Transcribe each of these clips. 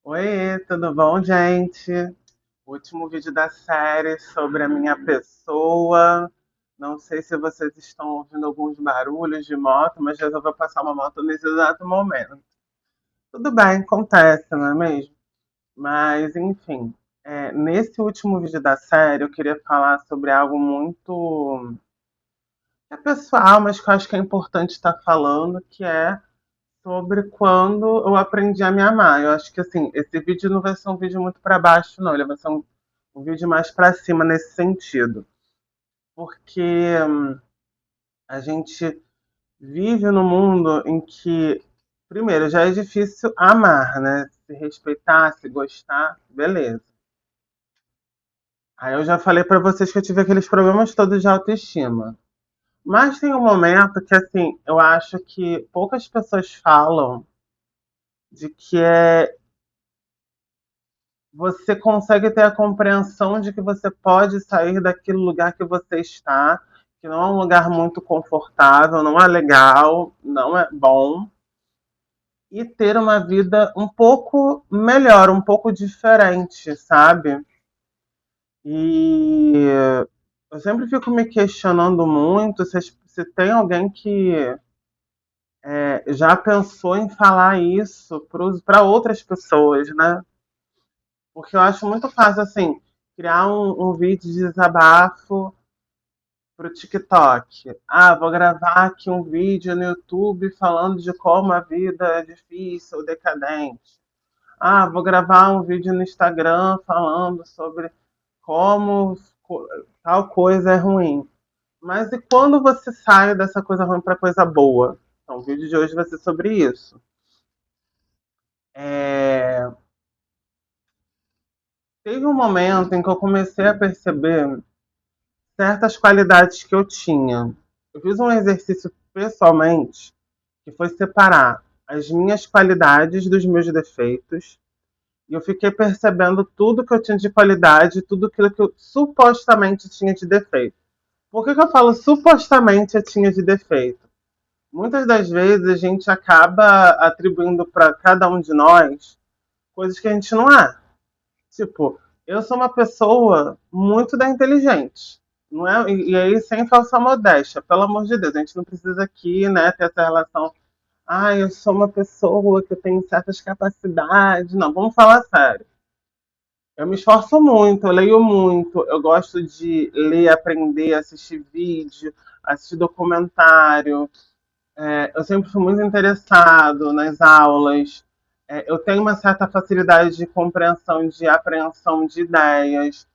Oi, tudo bom, gente? Último vídeo da série sobre a minha pessoa. Não sei se vocês estão ouvindo alguns barulhos de moto, mas resolveu passar uma moto nesse exato momento. Tudo bem, acontece, não é mesmo? Mas, enfim, nesse último vídeo da série eu queria falar sobre algo muito pessoal, mas que eu acho que é importante estar falando, que é sobre quando eu aprendi a me amar. Eu acho que assim, esse vídeo não vai ser um vídeo muito para baixo, não. Ele vai ser um vídeo mais para cima nesse sentido. Porque a gente vive num mundo em que, primeiro, já é difícil amar, né? Se respeitar, se gostar, beleza. Aí eu já falei para vocês que eu tive aqueles problemas todos de autoestima. Mas tem um momento que, assim, eu acho que poucas pessoas falam de que você consegue ter a compreensão de que você pode sair daquele lugar que você está, que não é um lugar muito confortável, não é legal, não é bom, e ter uma vida um pouco melhor, um pouco diferente, sabe? E eu sempre fico me questionando muito se tem alguém que já pensou em falar isso para outras pessoas, né? Porque eu acho muito fácil, assim, criar um vídeo de desabafo pro TikTok. Ah, vou gravar aqui um vídeo no YouTube falando de como a vida é difícil, decadente. Ah, vou gravar um vídeo no Instagram falando sobre como tal coisa é ruim. Mas e quando você sai dessa coisa ruim para coisa boa? Então, o vídeo de hoje vai ser sobre isso. É, Teve um momento em que eu comecei a perceber certas qualidades que eu tinha. Eu fiz um exercício pessoalmente que foi separar as minhas qualidades dos meus defeitos. E eu fiquei percebendo tudo que eu tinha de qualidade, tudo aquilo que eu supostamente tinha de defeito. Por que eu falo supostamente eu tinha de defeito? Muitas das vezes a gente acaba atribuindo para cada um de nós coisas que a gente não é. Tipo, eu sou uma pessoa muito da inteligente. Não é? E aí, sem falsa modéstia, pelo amor de Deus, a gente não precisa aqui, né, ter essa relação. Ah, eu sou uma pessoa que tem certas capacidades. Não, vamos falar sério. Eu me esforço muito, eu leio muito, eu gosto de ler, aprender, assistir vídeo, assistir documentário. Eu sempre fui muito interessado nas aulas. Eu tenho uma certa facilidade de compreensão, de apreensão de ideias.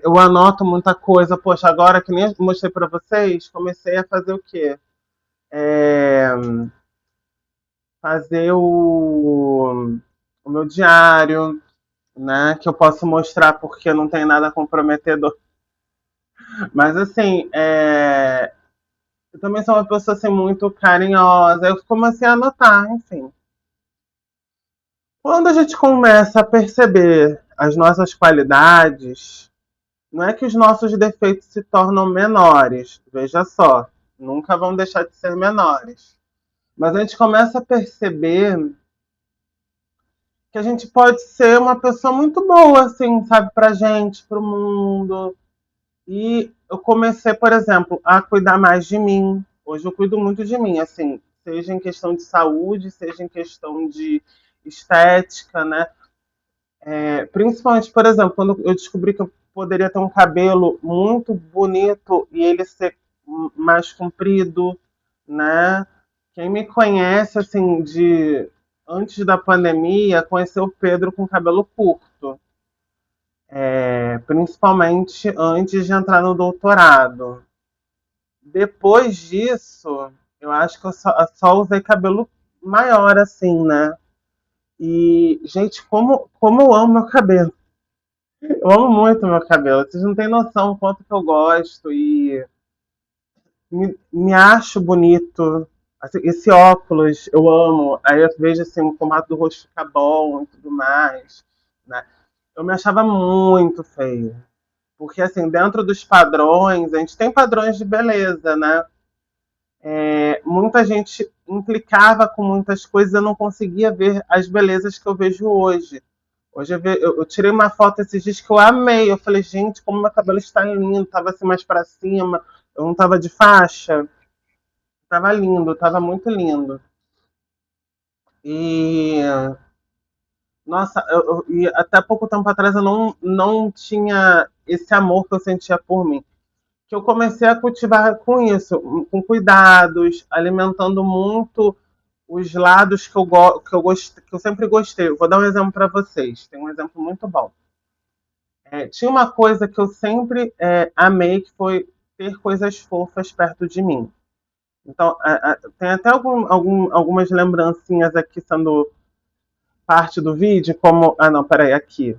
Eu anoto muita coisa. Poxa, agora que nem eu mostrei para vocês, comecei a fazer o quê? É, Fazer o meu diário, né? Que eu posso mostrar porque não tem nada comprometedor. Mas assim, eu também sou uma pessoa assim, muito carinhosa. Eu comecei a anotar, enfim. Quando a gente começa a perceber as nossas qualidades, não é que os nossos defeitos se tornam menores, veja só, nunca vão deixar de ser menores. Mas a gente começa a perceber que a gente pode ser uma pessoa muito boa, assim, sabe, pra gente, pro mundo. E eu comecei, por exemplo, a cuidar mais de mim. Hoje eu cuido muito de mim, assim, seja em questão de saúde, seja em questão de estética, né? Principalmente, por exemplo, quando eu descobri que eu poderia ter um cabelo muito bonito e ele ser mais comprido, né? Quem me conhece, assim, de antes da pandemia, conheceu o Pedro com cabelo curto, principalmente antes de entrar no doutorado. Depois disso, eu acho que eu só usei cabelo maior, assim, né? E, gente, como eu amo meu cabelo. Eu amo muito meu cabelo. Vocês não têm noção o quanto que eu gosto e me acho bonito. Assim, esse óculos eu amo. Aí eu vejo assim, o formato do rosto fica bom e tudo mais. Né? Eu me achava muito feia. Porque assim, dentro dos padrões, a gente tem padrões de beleza, né? Muita gente implicava com muitas coisas, eu não conseguia ver as belezas que eu vejo hoje. Hoje eu tirei uma foto esses dias que eu amei. Eu falei, gente, como meu cabelo está lindo. Tava assim mais pra cima. Eu não tava de faixa. Tava lindo, tava muito lindo. E, nossa, e até pouco tempo atrás eu não tinha esse amor que eu sentia por mim. Que eu comecei a cultivar com isso, com cuidados, alimentando muito os lados que eu sempre gostei. Eu vou dar um exemplo para vocês. Tem um exemplo muito bom. Tinha uma coisa que eu sempre amei, que foi ter coisas fofas perto de mim. Então, tem até algumas lembrancinhas aqui sendo parte do vídeo, como. Ah, não, peraí, aqui.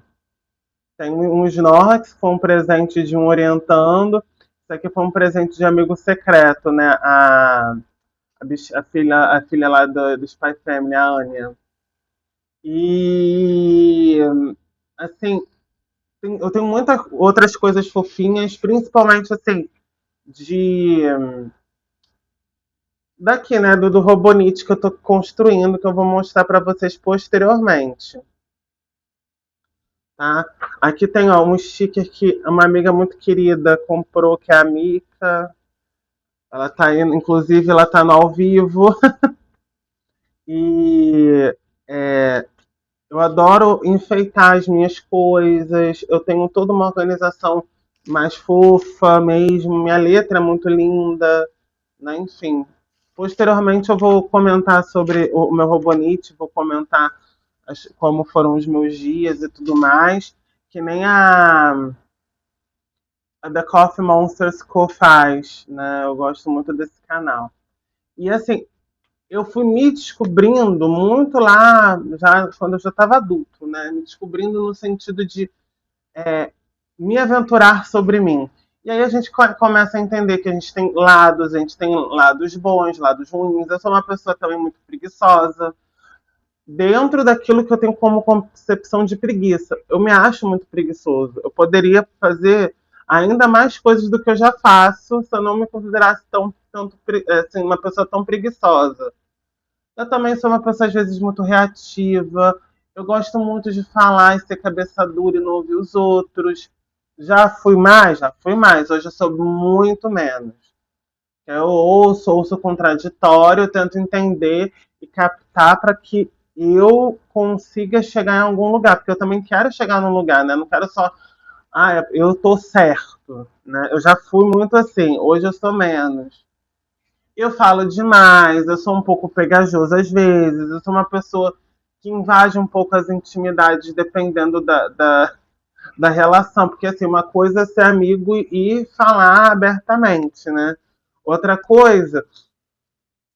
Tem um Snorlax, que foi um presente de um orientando. Isso aqui foi um presente de amigo secreto, né? A filha lá do Spy Family, a Anya. E, assim, eu tenho muitas outras coisas fofinhas, principalmente, assim, de daqui, né, do Robonite que eu tô construindo, que eu vou mostrar para vocês posteriormente, tá? Aqui tem, ó, um sticker que uma amiga muito querida comprou, que é a Mika. Ela tá indo, inclusive, ela tá no ao vivo. E é, eu adoro enfeitar as minhas coisas. Eu tenho toda uma organização mais fofa mesmo. Minha letra é muito linda, né? Enfim. Posteriormente eu vou comentar sobre o meu Robonite, vou comentar como foram os meus dias e tudo mais. Que nem a The Coffee Monsters Co faz, né? Eu gosto muito desse canal. E assim, eu fui me descobrindo muito lá, já quando eu já estava adulto, né? Me descobrindo no sentido de me aventurar sobre mim. E aí a gente começa a entender que a gente tem lados bons, lados ruins. Eu sou uma pessoa também muito preguiçosa. Dentro daquilo que eu tenho como concepção de preguiça, eu me acho muito preguiçoso. Eu poderia fazer ainda mais coisas do que eu já faço se eu não me considerasse assim, uma pessoa tão preguiçosa. Eu também sou uma pessoa, às vezes, muito reativa. Eu gosto muito de falar e ser cabeça dura e não ouvir os outros. Já fui mais? Já fui mais. Hoje eu sou muito menos. Eu ouço contraditório, eu tento entender e captar para que eu consiga chegar em algum lugar, porque eu também quero chegar num lugar, né? Não quero só, eu tô certo, né? Eu já fui muito assim, hoje eu sou menos. Eu falo demais, eu sou um pouco pegajoso às vezes, eu sou uma pessoa que invade um pouco as intimidades dependendo da relação, porque assim, uma coisa é ser amigo e falar abertamente, né? Outra coisa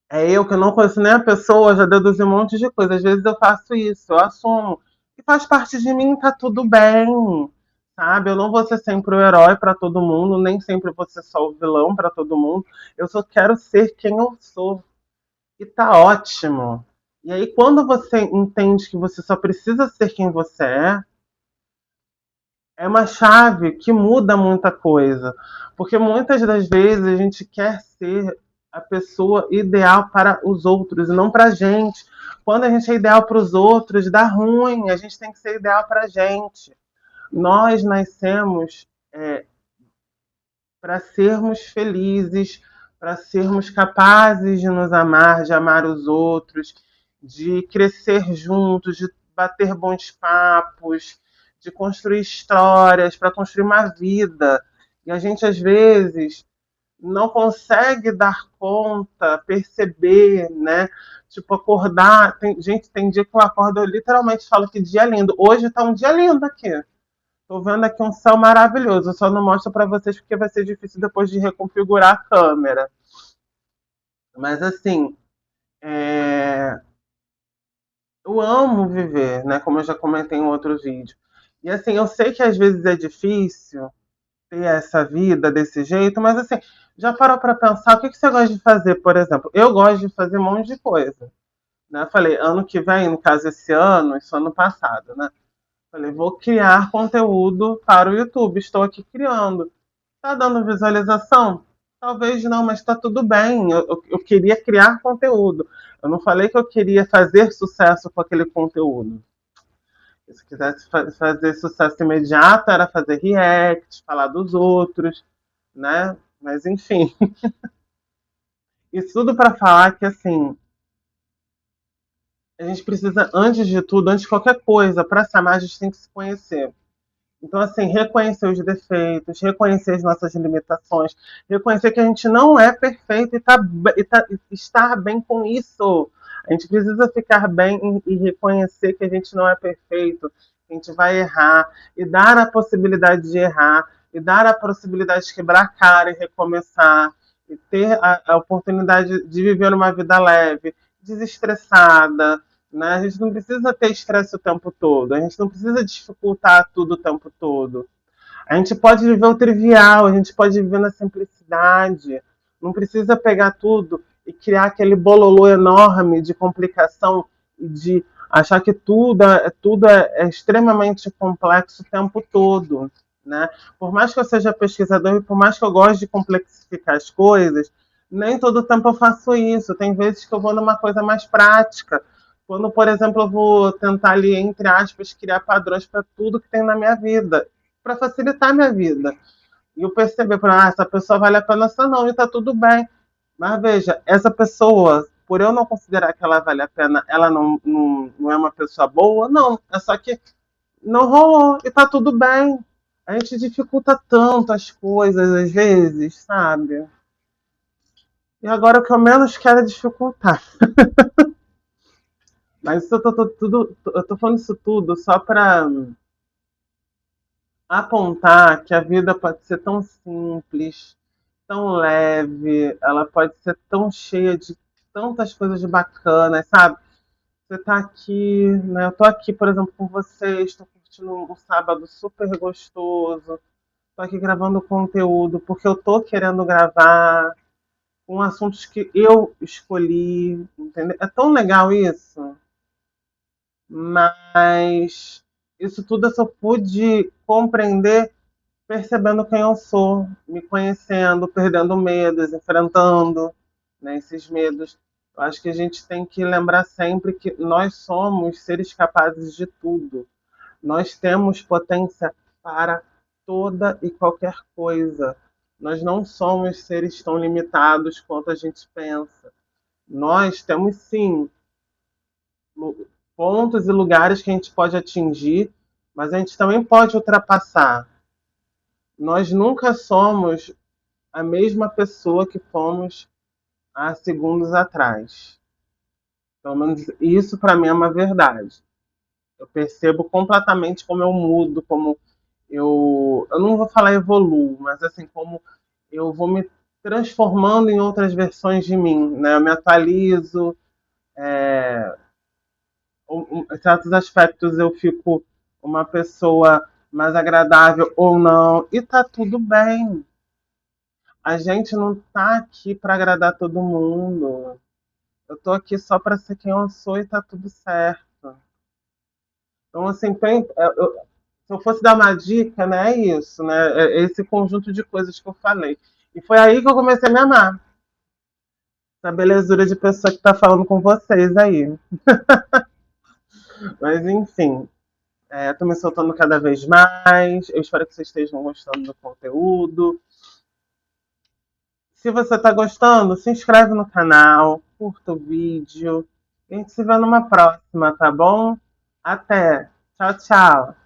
é eu que não conheço nem a pessoa, já deduzi um monte de coisa. Às vezes eu faço isso, eu assumo. E faz parte de mim, tá tudo bem, sabe? Eu não vou ser sempre o herói para todo mundo, nem sempre vou ser só o vilão para todo mundo. Eu só quero ser quem eu sou. E tá ótimo. E aí, quando você entende que você só precisa ser quem você é uma chave que muda muita coisa. Porque muitas das vezes a gente quer ser a pessoa ideal para os outros e não para a gente. Quando a gente é ideal para os outros, dá ruim. A gente tem que ser ideal para a gente. Nós nascemos para sermos felizes, para sermos capazes de nos amar, de amar os outros, de crescer juntos, de bater bons papos, de construir histórias, para construir uma vida. E a gente, às vezes, não consegue dar conta, perceber, né? Tipo, acordar. Gente, tem dia que eu acordo, eu literalmente falo que dia lindo. Hoje tá um dia lindo aqui. Tô vendo aqui um céu maravilhoso. Eu só não mostro para vocês porque vai ser difícil depois de reconfigurar a câmera. Mas assim, é, eu amo viver, né? Como eu já comentei em outro vídeo. E assim, eu sei que às vezes é difícil ter essa vida desse jeito, mas assim, já parou para pensar o que você gosta de fazer, por exemplo? Eu gosto de fazer um monte de coisa. Né? Eu falei, ano que vem, no caso esse ano, isso ano passado, né? Falei, vou criar conteúdo para o YouTube. Estou aqui criando. Tá dando visualização? Talvez não, mas tá tudo bem. Eu queria criar conteúdo. Eu não falei que eu queria fazer sucesso com aquele conteúdo. Se quisesse fazer sucesso imediato, era fazer react, falar dos outros, né? Mas enfim, isso tudo para falar que assim, a gente precisa, antes de tudo, antes de qualquer coisa, para se amar, a gente tem que se conhecer. Então, assim, reconhecer os defeitos, reconhecer as nossas limitações, reconhecer que a gente não é perfeito e estar bem com isso. A gente precisa ficar bem e reconhecer que a gente não é perfeito, que a gente vai errar, e dar a possibilidade de errar, e dar a possibilidade de quebrar a cara e recomeçar, e ter a oportunidade de viver uma vida leve, desestressada, né? A gente não precisa ter estresse o tempo todo, a gente não precisa dificultar tudo o tempo todo. A gente pode viver o trivial, a gente pode viver na simplicidade. Não precisa pegar tudo e criar aquele bololô enorme de complicação e de achar que tudo é extremamente complexo o tempo todo. Né? Por mais que eu seja pesquisador e por mais que eu goste de complexificar as coisas, nem todo tempo eu faço isso. Tem vezes que eu vou numa coisa mais prática. Quando, por exemplo, eu vou tentar ali, entre aspas, criar padrões para tudo que tem na minha vida para facilitar a minha vida. E eu perceber, essa pessoa vale a pena, essa não, e tá tudo bem. Mas veja, essa pessoa, por eu não considerar que ela vale a pena, ela não é uma pessoa boa? Não, é só que não rolou e tá tudo bem. A gente dificulta tanto as coisas às vezes, sabe? E agora o que eu menos quero é dificultar. Mas isso eu tô falando isso tudo só para apontar que a vida pode ser tão simples, tão leve, ela pode ser tão cheia de tantas coisas bacanas, sabe? Você tá aqui, né? Eu tô aqui, por exemplo, com vocês, tô curtindo um sábado super gostoso, tô aqui gravando conteúdo porque eu tô querendo gravar com assuntos que eu escolhi, entendeu? É tão legal isso, mas isso tudo eu só pude compreender percebendo quem eu sou, me conhecendo, perdendo medos, enfrentando, né, esses medos. Eu acho que a gente tem que lembrar sempre que nós somos seres capazes de tudo. Nós temos potência para toda e qualquer coisa. Nós não somos seres tão limitados quanto a gente pensa. Nós temos sim pontos e lugares que a gente pode atingir, mas a gente também pode ultrapassar. Nós nunca somos a mesma pessoa que fomos há segundos atrás. Pelo menos isso para mim é uma verdade. Eu percebo completamente como eu mudo, como eu não vou falar evoluo, mas assim como eu vou me transformando em outras versões de mim, né? Eu me atualizo, em certos aspectos eu fico uma pessoa mais agradável ou não, e tá tudo bem. A gente não tá aqui para agradar todo mundo. Eu tô aqui só para ser quem eu sou e tá tudo certo. Então, assim, se eu fosse dar uma dica, né, é isso, né? É esse conjunto de coisas que eu falei. E foi aí que eu comecei a me amar. Essa belezura de pessoa que tá falando com vocês aí. Mas, enfim, tô me soltando cada vez mais. Eu espero que vocês estejam gostando do conteúdo. Se você tá gostando, se inscreve no canal, curta o vídeo. E a gente se vê numa próxima, tá bom? Até! Tchau, tchau!